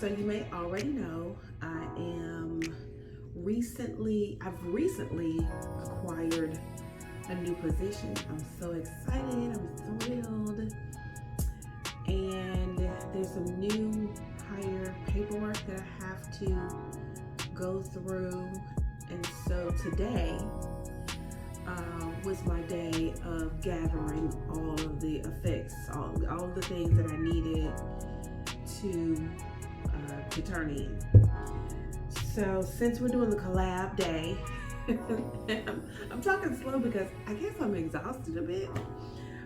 So you may already know I've recently acquired a new position. I'm so excited, I'm thrilled. And there's some new hire paperwork that I have to go through. And so today was my day of gathering all of the effects, all of the things that I needed to turn in. So since we're doing the collab day, I'm talking slow because I guess I'm exhausted a bit.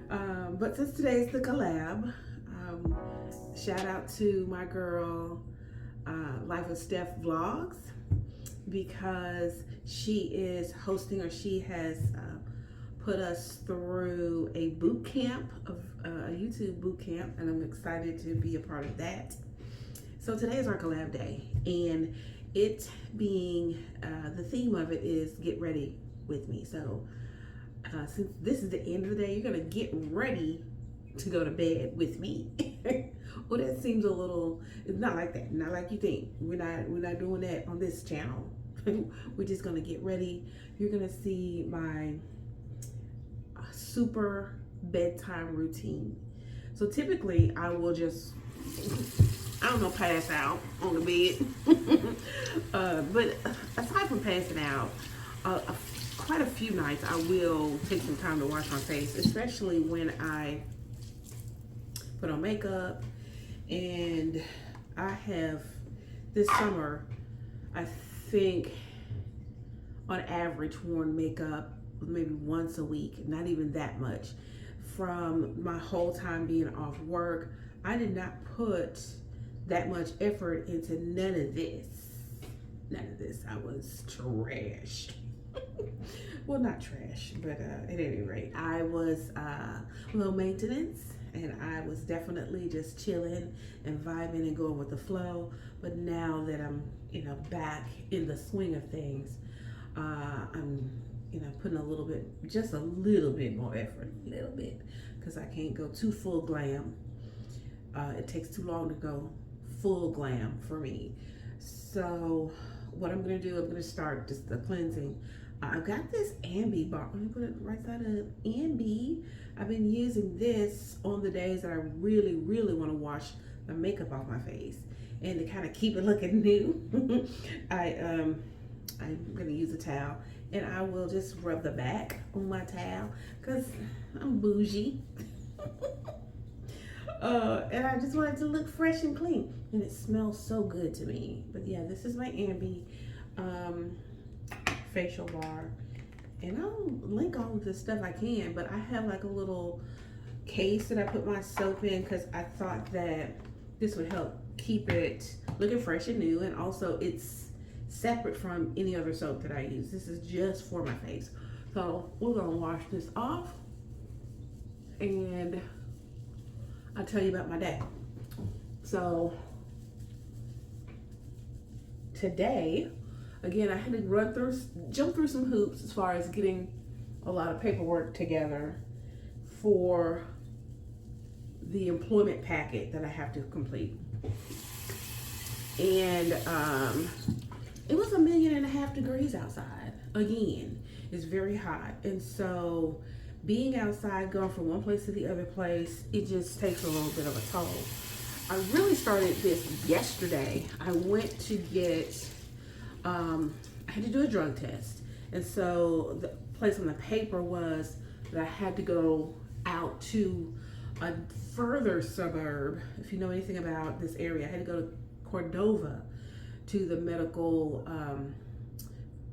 But since today's the collab, shout out to my girl, Life of Steph Vlogs, because she is hosting, or she has put us through a boot camp, a YouTube boot camp, and I'm excited to be a part of that. So today is our collab day, and it being the theme of it is get ready with me. So since this is the end of the day, you're gonna get ready to go to bed with me. Well, that seems a little, it's not like that, not like you think. We're not doing that on this channel. We're just gonna get ready. You're gonna see my super bedtime routine. So typically I will just, I don't know, pass out on the bed. But aside from passing out, quite a few nights I will take some time to wash my face, especially when I put on makeup. And I have, this summer, I think on average worn makeup maybe once a week, not even that much. From my whole time being off work, I did not put that much effort into none of this. I was trash. Well, not trash, but at any rate, I was low maintenance, and I was definitely just chilling and vibing and going with the flow. But now that I'm, back in the swing of things, I'm, putting just a little bit more effort, because I can't go too full glam. It takes too long to go full glam for me. So what I'm gonna do, I'm gonna start just the cleansing. I've got this Ambi bar. Let me put it right side up. Ambi. I've been using this on the days that I really, really want to wash the makeup off my face and to kind of keep it looking new. I'm gonna use a towel, and I will just rub the back on my towel because I'm bougie. And I just want it to look fresh and clean, and it smells so good to me. But yeah, this is my Ambi facial bar, and I'll link all of this stuff I can, but I have like a little case that I put my soap in because I thought that this would help keep it looking fresh and new, and also it's separate from any other soap that I use. This is just for my face. So we're gonna wash this off, and I'll tell you about my day. So today, again, I had to jump through some hoops as far as getting a lot of paperwork together for the employment packet that I have to complete. And it was 1.5 million degrees outside. Again, it's very hot. And so being outside, going from one place to the other place, it just takes a little bit of a toll. I really started this yesterday. I went to get, I had to do a drug test. And so the place on the paper was that I had to go out to a further suburb. If you know anything about this area, I had to go to Cordova to the medical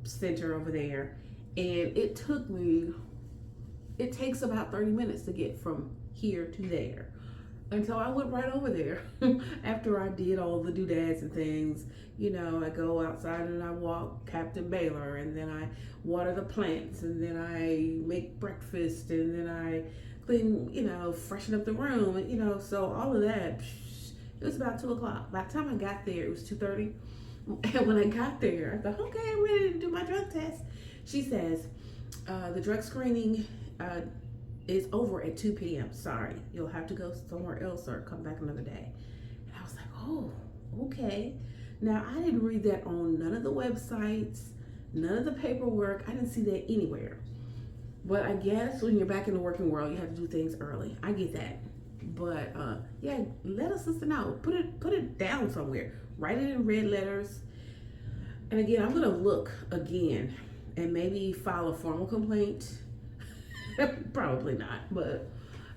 center over there. And it takes about 30 minutes to get from here to there. And so I went right over there after I did all the doodads and things. I go outside and I walk Captain Baylor, and then I water the plants, and then I make breakfast, and then I clean, freshen up the room, and, so all of that. It was about 2 o'clock. By the time I got there, it was 2:30. And when I got there, I thought, okay, I'm ready to do my drug test. She says, the drug screening is over at 2 p.m. Sorry, you'll have to go somewhere else or come back another day. And I was like, oh, okay. Now, I didn't read that on none of the websites, none of the paperwork. I didn't see that anywhere. But I guess when you're back in the working world, you have to do things early. I get that. But yeah, let a sister know. Put it down somewhere. Write it in red letters. And again, I'm gonna look again and maybe file a formal complaint. Probably not, but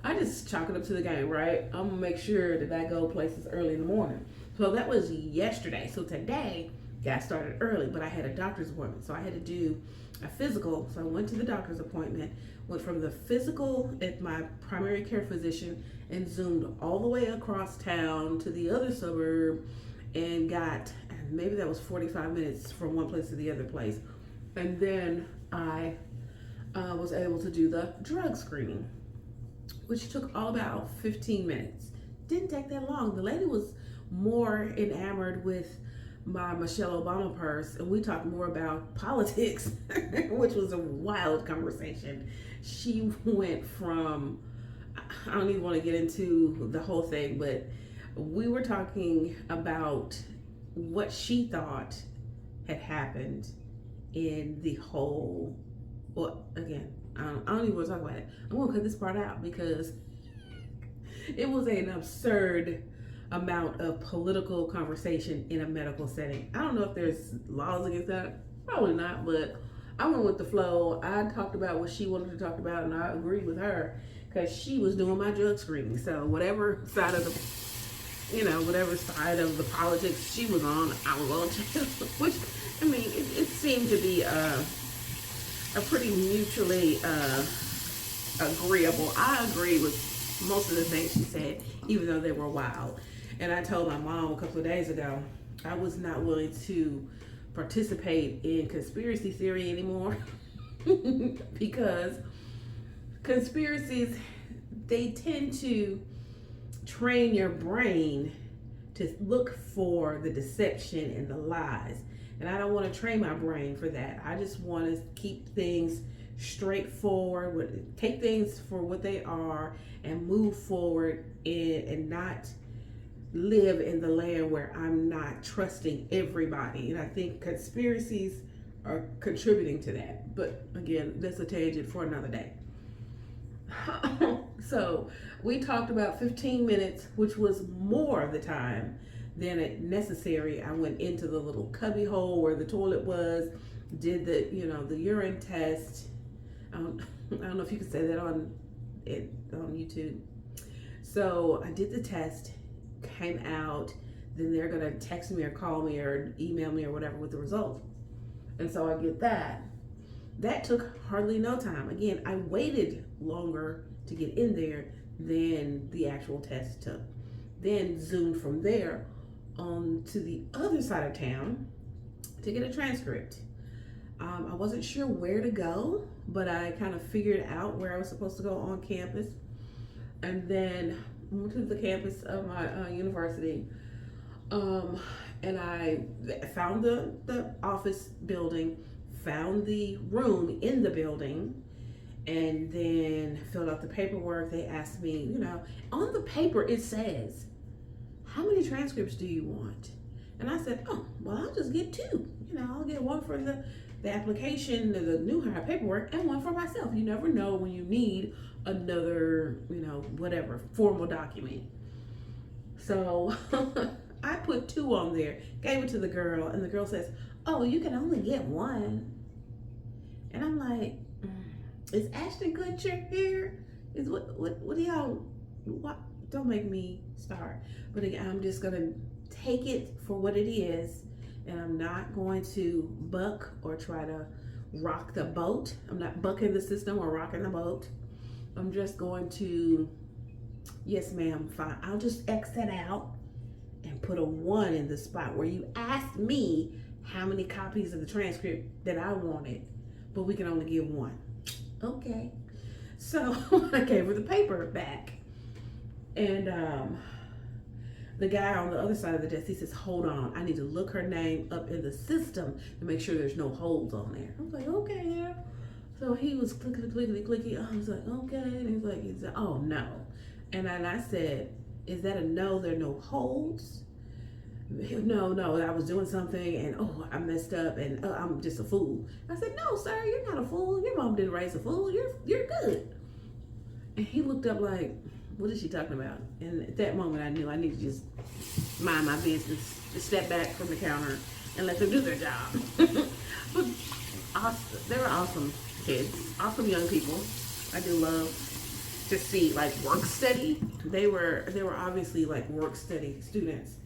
I just chalk it up to the game, right? I'm gonna make sure that I go places early in the morning. So that was yesterday. So today, got started early, but I had a doctor's appointment, so I had to do a physical. So I went to the doctor's appointment, went from the physical at my primary care physician, and zoomed all the way across town to the other suburb, and got, maybe that was 45 minutes from one place to the other place. And then I was able to do the drug screening, which took all about 15 minutes. Didn't take that long. The lady was more enamored with my Michelle Obama purse, and we talked more about politics, which was a wild conversation. She went from, I don't even want to get into the whole thing, but we were talking about what she thought had happened in the whole, well, again, I don't even want to talk about it. I'm going to cut this part out because it was an absurd amount of political conversation in a medical setting. I don't know if there's laws against that. Probably not, but I went with the flow. I talked about what she wanted to talk about, and I agreed with her because she was doing my drug screening. So whatever side of the, whatever side of the politics she was on, I was on too. Which, I mean, it seemed to be a pretty mutually agreeable. I agree with most of the things she said, even though they were wild. And I told my mom a couple of days ago, I was not willing to participate in conspiracy theory anymore because conspiracies, they tend to train your brain to look for the deception and the lies. And I don't want to train my brain for that. I just want to keep things straightforward, take things for what they are, and move forward and not live in the land where I'm not trusting everybody. And I think conspiracies are contributing to that. But again, that's a tangent for another day. So we talked about 15 minutes, which was more of the time than it necessary. I went into the little cubby hole where the toilet was, did the, the urine test. I don't know if you can say that on YouTube. So I did the test, came out, then they're gonna text me or call me or email me or whatever with the results. And so I get that. That took hardly no time. Again, I waited longer to get in there than the actual test took. Then zoomed from there on to the other side of town to get a transcript. I wasn't sure where to go, but I kind of figured out where I was supposed to go on campus. And then went to the campus of my university. And I found the office building, found the room in the building, and then filled out the paperwork. They asked me, on the paper it says, how many transcripts do you want? And I said, oh, well, I'll just get two. I'll get one for the application, the new hire paperwork, and one for myself. You never know when you need another, whatever, formal document. So I put two on there, gave it to the girl, and the girl says, oh, you can only get one. And I'm like, is Ashton Kutcher here? Is what do y'all, what? Don't make me start. But again, I'm just gonna take it for what it is, and I'm not going to buck or try to rock the boat. I'm not bucking the system or rocking the boat. I'm just going to, yes ma'am, fine. I'll just X that out and put a 1 in the spot where you asked me how many copies of the transcript that I wanted, but we can only give 1. Okay. So I gave her the paper back. And the guy on the other side of the desk, he says, hold on, I need to look her name up in the system to make sure there's no holds on there. I was like, okay, yeah. So he was clickety. I was like, okay. And he said, oh, no. And then I said, is that a no, there are no holds? no, I was doing something and oh, I messed up and I'm just a fool. I said, no, sir, you're not a fool. Your mom didn't raise a fool. You're good. And he looked up like, what is she talking about? And at that moment, I knew I needed to just mind my business, just step back from the counter and let them do their job. But awesome, they were awesome kids, awesome young people. I do love to see like work study. They were obviously like work study students,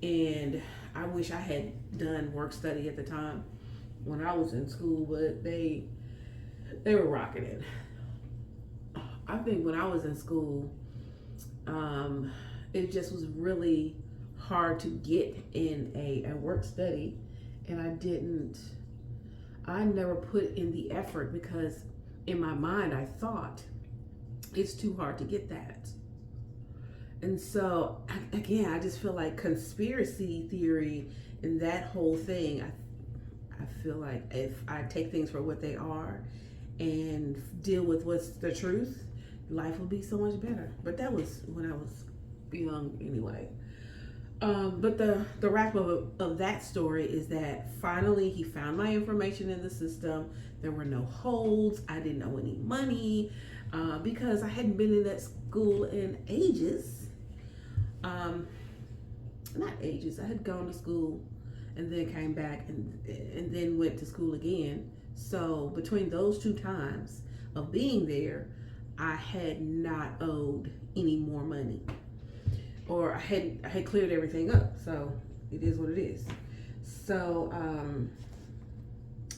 and I wish I had done work study at the time when I was in school, but they were rocking it. I think when I was in school, it just was really hard to get in a work study, and I never put in the effort because in my mind I thought it's too hard to get that. And so again, I just feel like conspiracy theory and that whole thing, I feel like if I take things for what they are and deal with what's the truth, life will be so much better. But that was when I was young anyway. But the wrap up of that story is that finally he found my information in the system. There were no holds. I didn't owe any money because I hadn't been in that school in ages. Not ages. I had gone to school and then came back and then went to school again. So between those two times of being there, I had not owed any more money. Or I had cleared everything up, so it is what it is. So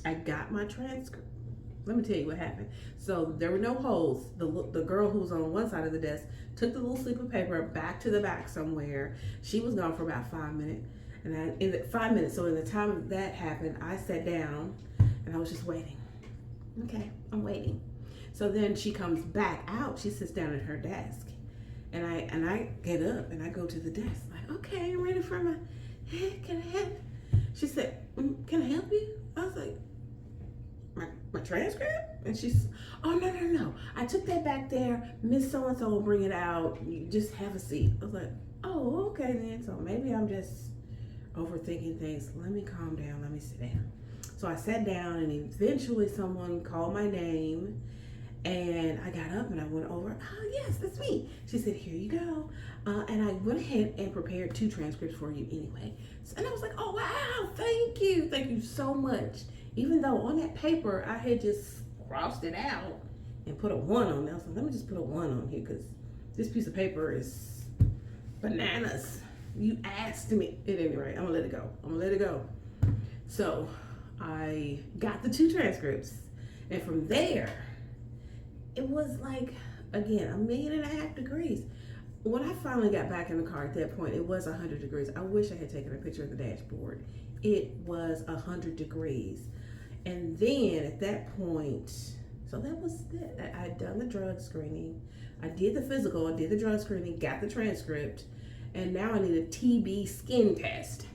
I got my transcript. Let me tell you what happened. So there were no holes. The girl who was on one side of the desk took the little slip of paper back to the back somewhere. She was gone for about 5 minutes, and in the 5 minutes. So in the time that happened, I sat down and I was just waiting. Okay, I'm waiting. So then she comes back out. She sits down at her desk. And I get up and I go to the desk, like, okay, I'm ready for my, hey, can I help? She said, can I help you? I was like, my transcript? And she's, oh, no. I took that back there. Miss So-and-so will bring it out. You just have a seat. I was like, oh, okay then. So maybe I'm just overthinking things. Let me calm down. Let me sit down. So I sat down and eventually someone called my name. And I got up and I went over, oh yes, that's me. She said, here you go. And I went ahead and prepared 2 transcripts for you anyway. And I was like, oh wow, thank you. Thank you so much. Even though on that paper, I had just crossed it out and put a 1 on there. So let me just put a 1 on here because this piece of paper is bananas. You asked me. At any rate, I'm gonna let it go. So I got the 2 transcripts. And from there, it was like, again, 1.5 million degrees. When I finally got back in the car at that point, it was 100 degrees. I wish I had taken a picture of the dashboard. It was 100 degrees. And then at that point, so that was it. I had done the drug screening. I did the physical, I did the drug screening, got the transcript, and now I need a TB skin test.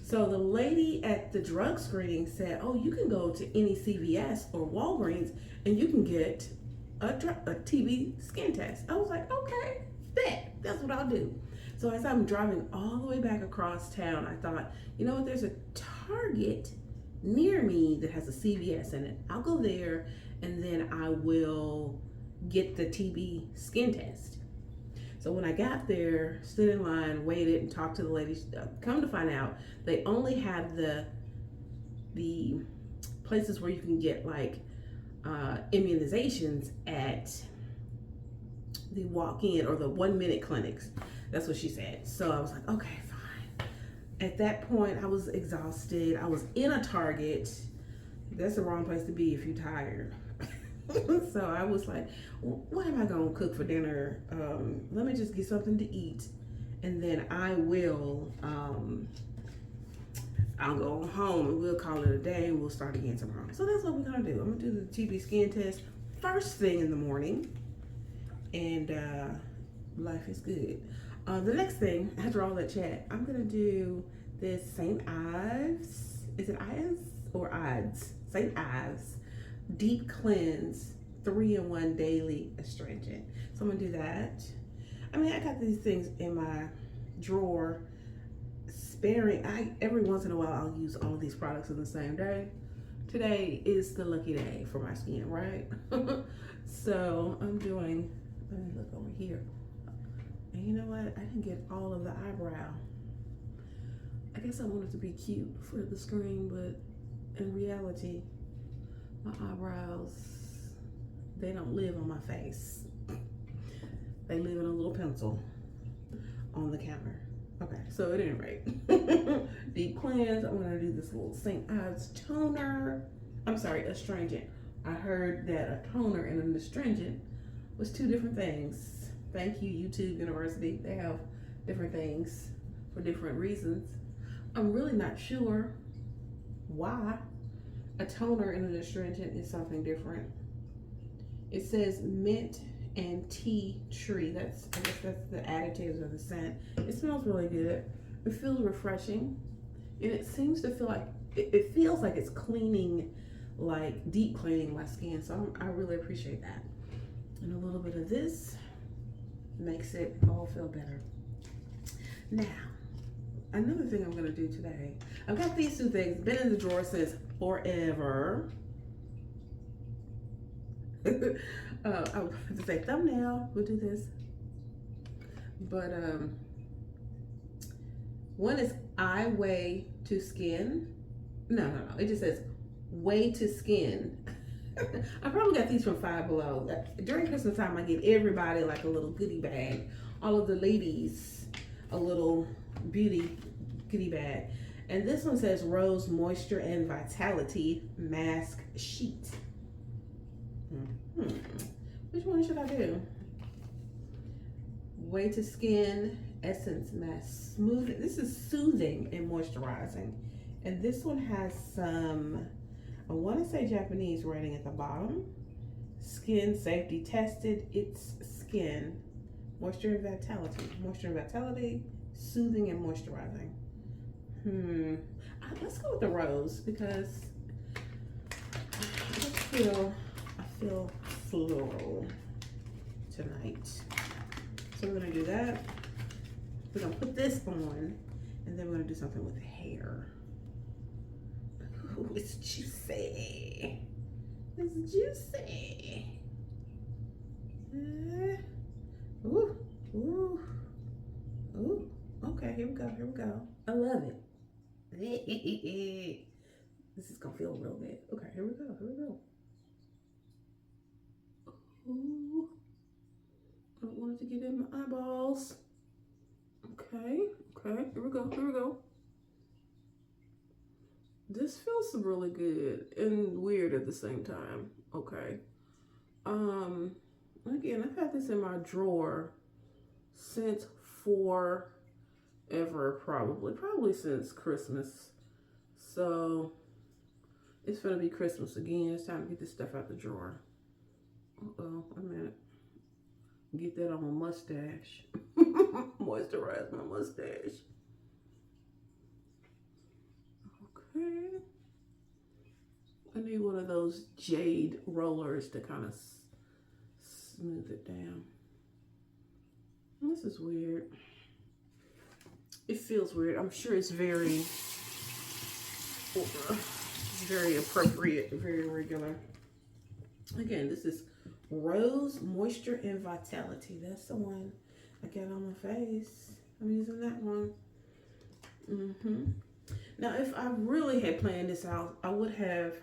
So the lady at the drug screening said, oh, you can go to any CVS or Walgreens and you can get a TB skin test. I was like, okay, that's what I'll do. So as I'm driving all the way back across town, I thought, you know what, there's a Target near me that has a CVS in it. I'll go there and then I will get the TB skin test. So when I got there, stood in line, waited, and talked to the lady, come to find out, they only have the places where you can get like immunizations at the walk-in or the 1-minute clinics. That's what she said. So I was like, okay, fine. At that point, I was exhausted. I was in a Target. That's the wrong place to be if you're tired. So I was like, what am I gonna cook for dinner? Let me just get something to eat, and then I will I'll go home and we'll call it a day and we'll start again tomorrow. So that's what we're gonna do. I'm gonna do the TB skin test first thing in the morning, and life is good. The next thing, after all that chat, I'm gonna do this St Ives. Is it Ives or Ives? St Ives Deep Cleanse 3-in-1 Daily Astringent. So I'm gonna do that. I mean, I got these things in my drawer sparing. Every once in a while I'll use all of these products in the same day. Today is the lucky day for my skin, right? So I'm doing, let me look over here. And you know what? I didn't get all of the eyebrow. I guess I wanted to be cute for the screen, but in reality, my eyebrows, they don't live on my face. They live in a little pencil on the counter. Okay, so at any rate, deep cleanse. I'm gonna do this little St Ives toner. I'm sorry, astringent. I heard that a toner and an astringent was two different things. Thank you, YouTube University. They have different things for different reasons. I'm really not sure why a toner and an astringent is something different. It says mint and tea tree. I guess that's the additives of the scent. It smells really good. It feels refreshing, and it seems to feel like it feels like it's cleaning, like deep cleaning my skin. So I really appreciate that. And a little bit of this makes it all feel better. Now, another thing I'm gonna do today. I've got these two things. Been in the drawer since forever. I was to say thumbnail, we'll do this. But one is eye way to skin. No, it just says way to skin. I probably got these from Five Below. During Christmas time, I give everybody like a little goodie bag. All of the ladies, a little beauty goodie bag. And this one says Rose Moisture and Vitality Mask Sheet. Which one should I do? Way to Skin Essence Mask Smooth. This is soothing and moisturizing. And this one has some, I want to say Japanese writing at the bottom. Skin safety tested. It's skin. Moisture and vitality. Moisture and vitality. Soothing and moisturizing. Let's go with the rose because I feel floral tonight. So we're gonna do that. We're gonna put this on, and then we're gonna do something with hair. Ooh, it's juicy. It's juicy. Ooh, ooh, ooh. Okay, here we go. Here we go. I love it. This is gonna feel real good. Okay, here we go. Here we go. Ooh, I don't want it to get in my eyeballs. Okay, here we go, here we go. This feels really good and weird at the same time. Okay. Again, I've had this in my drawer since forever, probably since Christmas. So it's gonna be Christmas again. It's time to get this stuff out the drawer. Uh-oh, a minute. Get that on my mustache. Moisturize my mustache. Okay. I need one of those jade rollers to kind of smooth it down. This is weird. It feels weird. I'm sure it's very appropriate, very regular. Again, this is Rose Moisture and Vitality. That's the one I got on my face. I'm using that one. Now, if I really had planned this out, I would have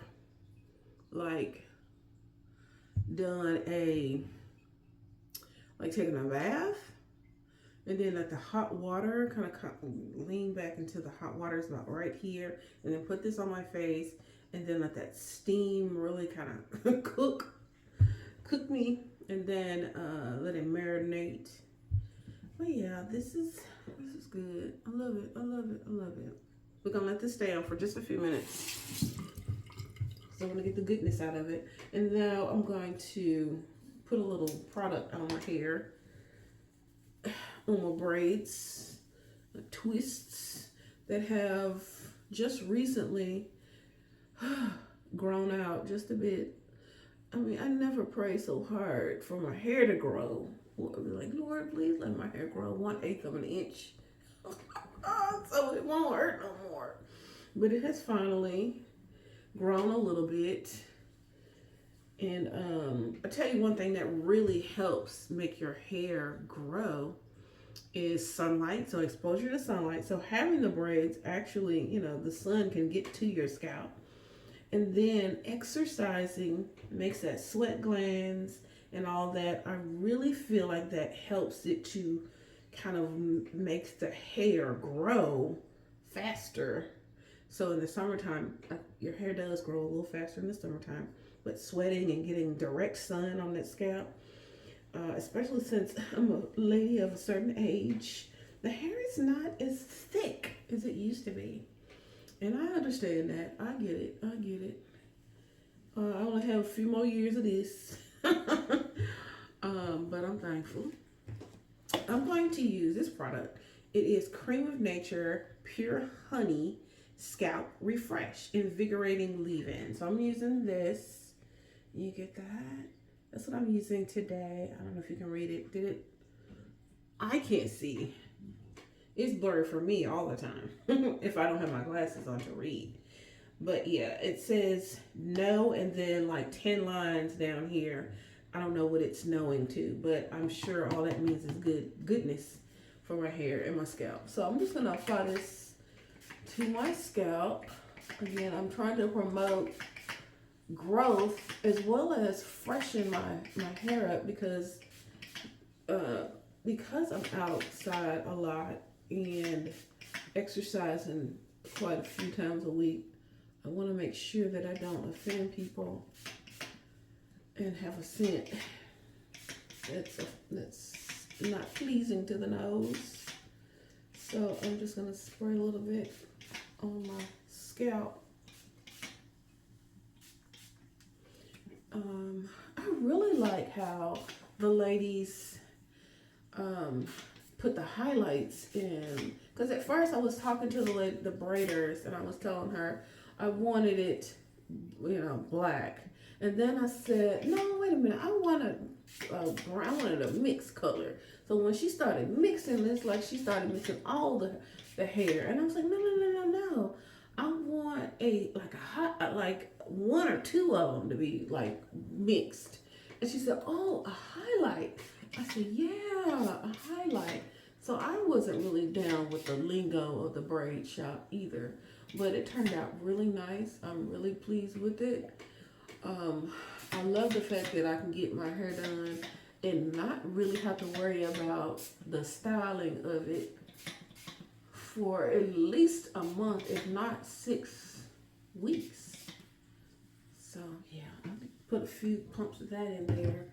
like done taken a bath, and then like the hot water kind of lean back into the hot water. It's about right here, and then put this on my face, and then let that steam really kind of cook me, and then let it marinate. But yeah, this is good. I love it. I love it. I love it. We're gonna let this stay on for just a few minutes, so I'm gonna get the goodness out of it. And now I'm going to put a little product on my hair, on my braids, twists that have just recently grown out just a bit. I mean, I never prayed so hard for my hair to grow. I'd be like, Lord, please let my hair grow 1/8 of an inch. So it won't hurt no more. But it has finally grown a little bit. And I tell you one thing that really helps make your hair grow is sunlight. So exposure to sunlight. So having the braids actually, you know, the sun can get to your scalp. And then exercising makes that sweat glands and all that. I really feel like that helps it to kind of makes the hair grow faster. So in the summertime, your hair does grow a little faster in the summertime, but sweating and getting direct sun on that scalp, especially since I'm a lady of a certain age, the hair is not as thick as it used to be. And I understand that. I get it. I get it. I only have a few more years of this. But I'm thankful. I'm going to use this product. It is Creme of Nature Pure Honey Scalp Refresh Invigorating Leave-In. So I'm using this. You get that? That's what I'm using today. I don't know if you can read it. Did it? I can't see. It's blurry for me all the time if I don't have my glasses on to read. But yeah, it says no and then like 10 lines down here. I don't know what it's knowing to, but I'm sure all that means is goodness for my hair and my scalp. So I'm just gonna apply this to my scalp. Again, I'm trying to promote growth as well as freshen my hair up because I'm outside a lot and exercising quite a few times a week. I want to make sure that I don't offend people and have a scent that's not pleasing to the nose. So I'm just going to spray a little bit on my scalp. I really like how the ladies put the highlights in, because at first I was talking to the braiders and I was telling her I wanted it, you know, black, and then I said, no, wait a minute, I wanted a mixed color. So when she started mixing this, like she started mixing all the hair, and I was like, no, I want like one or two of them to be like mixed. And she said, oh, a highlight. I said, yeah, a highlight. So I wasn't really down with the lingo of the braid shop either, but it turned out really nice. I'm really pleased with it. I love the fact that I can get my hair done and not really have to worry about the styling of it for at least a month, if not 6 weeks. So yeah, I put a few pumps of that in there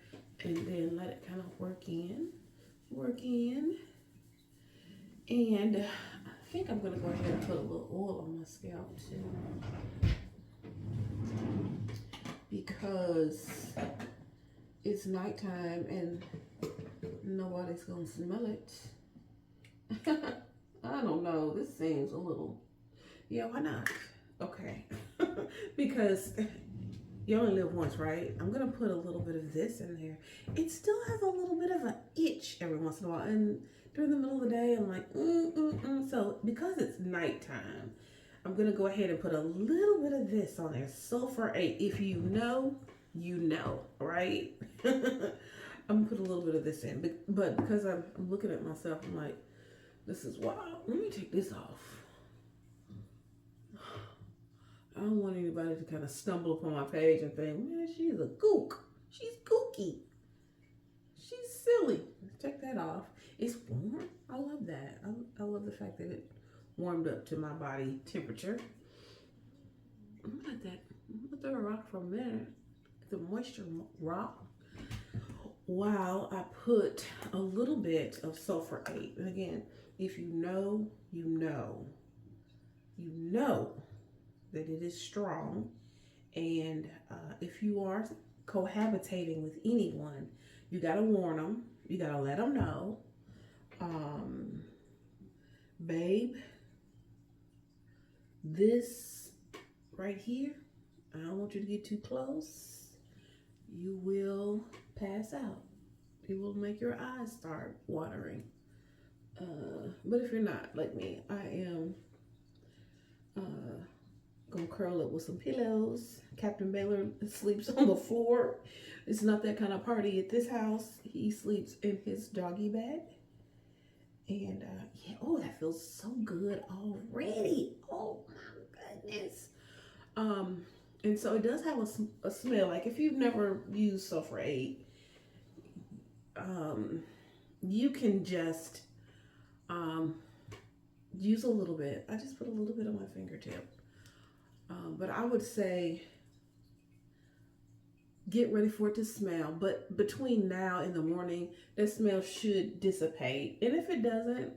and then let it kind of work in. And I think I'm gonna go ahead and put a little oil on my scalp too, because it's nighttime and nobody's gonna smell it. I don't know, this seems a little, yeah, why not? Okay, because you only live once, right? I'm gonna put a little bit of this in there. It still has a little bit of an itch every once in a while, and during the middle of the day, I'm like, So because it's nighttime, I'm gonna go ahead and put a little bit of this on there, sulfur 8. If you know, you know, right? I'm gonna put a little bit of this in, but because I'm looking at myself, I'm like, this is wild. Let me take this off. I don't want anybody to kind of stumble upon my page and think, man, she's a kook. She's kooky. She's silly. Check that off. It's warm. I love that. I love the fact that it warmed up to my body temperature. I'm gonna let that rock for a minute. The moisture rock. While I put a little bit of sulfur 8. And again, if you know, you know. You know that it is strong. And if you are cohabitating with anyone, you gotta warn them. You gotta let them know. Babe, this right here, I don't want you to get too close. You will pass out. It will make your eyes start watering. But if you're not like me, I am gonna curl up with some pillows. Captain Baylor sleeps on the floor. It's not that kind of party at this house. He sleeps in his doggy bed. And yeah, oh, that feels so good already. Oh my goodness. And so it does have a smell. Like if you've never used Sulfur 8, you can just use a little bit. I just put a little bit on my fingertip. But I would say get ready for it to smell. But between now and the morning, that smell should dissipate. And if it doesn't,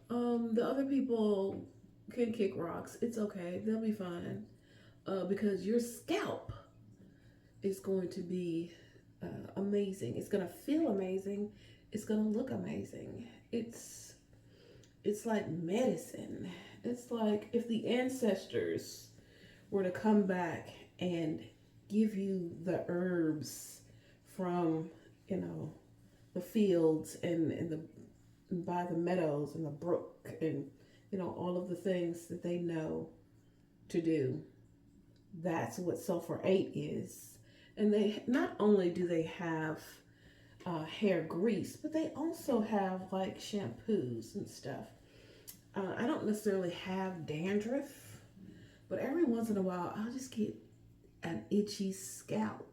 the other people can kick rocks. It's okay. They'll be fine. Because your scalp is going to be amazing. It's going to feel amazing. It's going to look amazing. It's like medicine. It's like if the ancestors were to come back and give you the herbs from, the fields and by the meadows and the brook and, all of the things that they know to do. That's what Sulfur 8 is. And they not only do they have hair grease, but they also have like shampoos and stuff. I don't necessarily have dandruff, but every once in a while I'll just get an itchy scalp.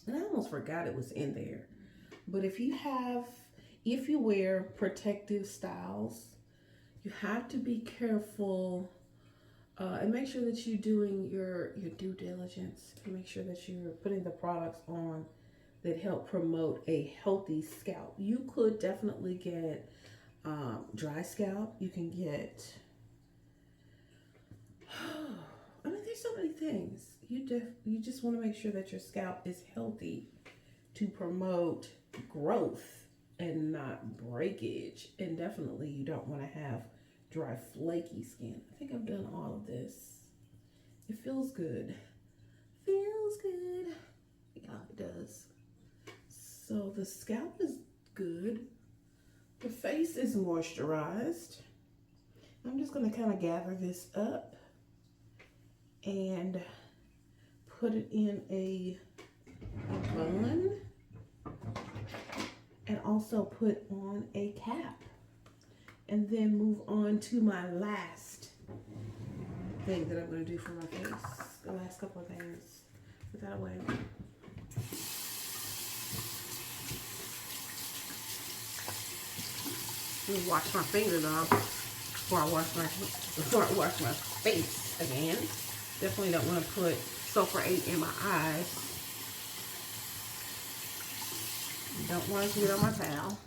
And I almost forgot it was in there. But if you wear protective styles, you have to be careful and make sure that you're doing your due diligence and make sure that you're putting the products on that help promote a healthy scalp. You could definitely get dry scalp. You can get, I mean, there's so many things. You just want to make sure that your scalp is healthy to promote growth and not breakage. And definitely you don't want to have dry, flaky skin. I think I've done all of this. It feels good. Feels good. Yeah, it does. So the scalp is good. The face is moisturized. I'm just going to kind of gather this up and put it in a bun and also put on a cap. And then move on to my last thing that I'm going to do for my face. The last couple of things. Put that away. Let me wash my fingers off before I wash my face again. Definitely don't want to put Sulfur 8 in my eyes. Don't want to get on my towel.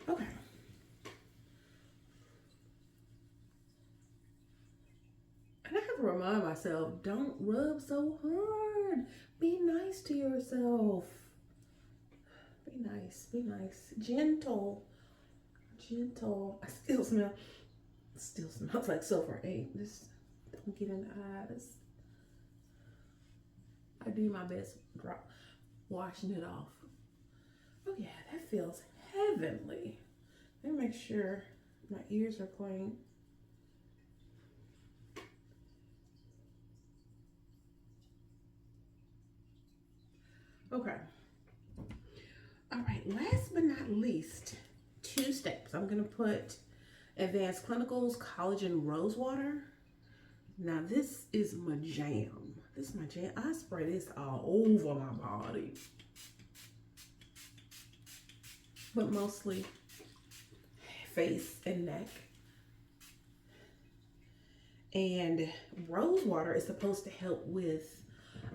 Okay. And I have to remind myself, don't rub so hard. Be nice to yourself. Be nice. Be nice. Gentle. Gentle. I still smells like Sulfur 8. Just don't get in the eyes. I do my best washing it off. Oh yeah, that feels heavenly. Let me make sure my ears are clean. Okay. All right, last but not least, 2 steps. I'm gonna put Advanced Clinical's Collagen Rosewater. Now this is my jam. This is my jam. I spray this all over my body. But mostly face and neck. And Rosewater is supposed to help with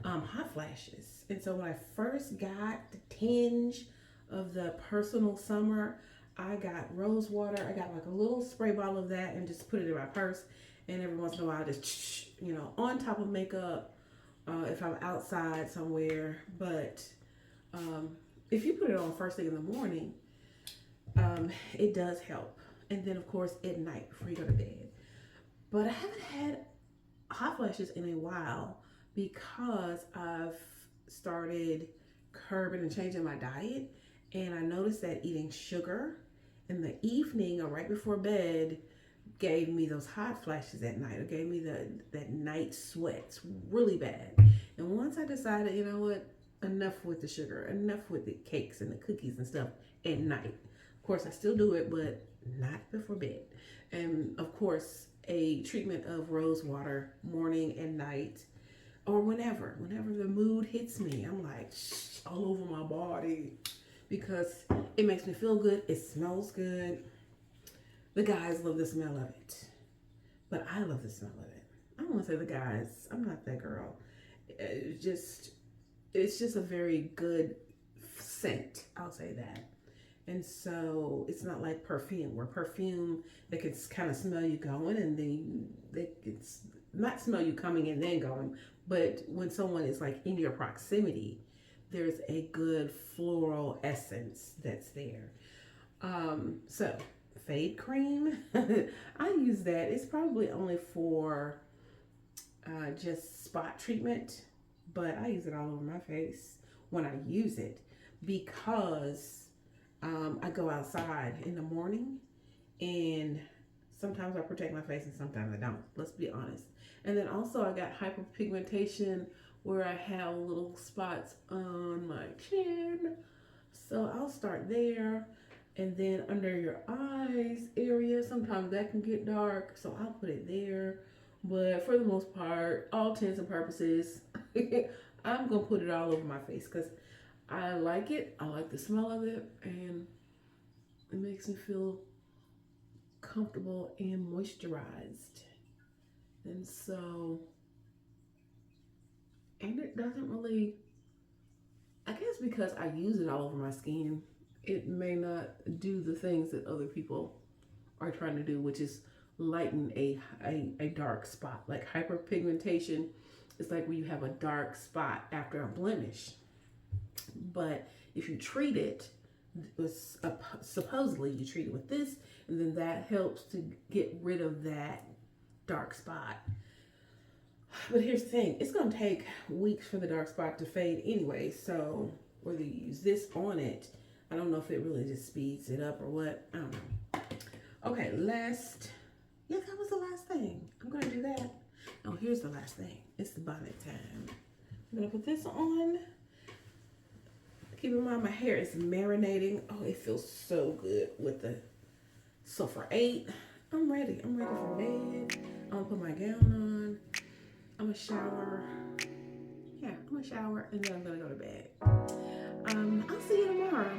hot flashes. And so when I first got the tinge of the personal summer, I got Rosewater. I got like a little spray bottle of that and just put it in my purse. And every once in a while, just, on top of makeup, if I'm outside somewhere. But if you put it on first thing in the morning, it does help. And then of course at night before you go to bed. But I haven't had hot flashes in a while because I've started curbing and changing my diet. And I noticed that eating sugar in the evening or right before bed gave me those hot flashes at night. It gave me that night sweats really bad. And once I decided, you know what, enough with the sugar, enough with the cakes and the cookies and stuff at night. Of course, I still do it, but not before bed. And of course, a treatment of Rosewater morning and night, or whenever the mood hits me, I'm like all over my body because it makes me feel good. It smells good. The guys love the smell of it, but I love the smell of it. I don't want to say the guys. I'm not that girl. It's just a very good scent. I'll say that. And so it's not like perfume, where perfume, they can kind of smell you going and then they can not smell you coming and then going, but when someone is like in your proximity, there's a good floral essence that's there. So Fade Cream, I use that. It's probably only for just spot treatment, but I use it all over my face when I use it because I go outside in the morning and sometimes I protect my face and sometimes I don't. Let's be honest. And then also I got hyperpigmentation where I have little spots on my chin. So I'll start there. And then under your eyes area, sometimes that can get dark. So I'll put it there. But for the most part, all intents and purposes, I'm going to put it all over my face because I like it. I like the smell of it. And it makes me feel comfortable and moisturized. And so, and it doesn't really, I guess because I use it all over my skin, it may not do the things that other people are trying to do, which is lighten a dark spot. Like hyperpigmentation is like when you have a dark spot after a blemish. But if you treat it, supposedly you treat it with this, and then that helps to get rid of that dark spot. But here's the thing, it's going to take weeks for the dark spot to fade anyway, so whether you use this on it, I don't know if it really just speeds it up or what. I don't know. Okay, yeah, that was the last thing. I'm going to do that. Oh, here's the last thing. It's the bonnet time. I'm going to put this on. Keep in mind, my hair is marinating. Oh, it feels so good with the... So for 8, I'm ready. I'm ready for bed. I'm going to put my gown on. I'm going to shower. Yeah, I'm going to shower, and then I'm going to go to bed. I'll see you tomorrow.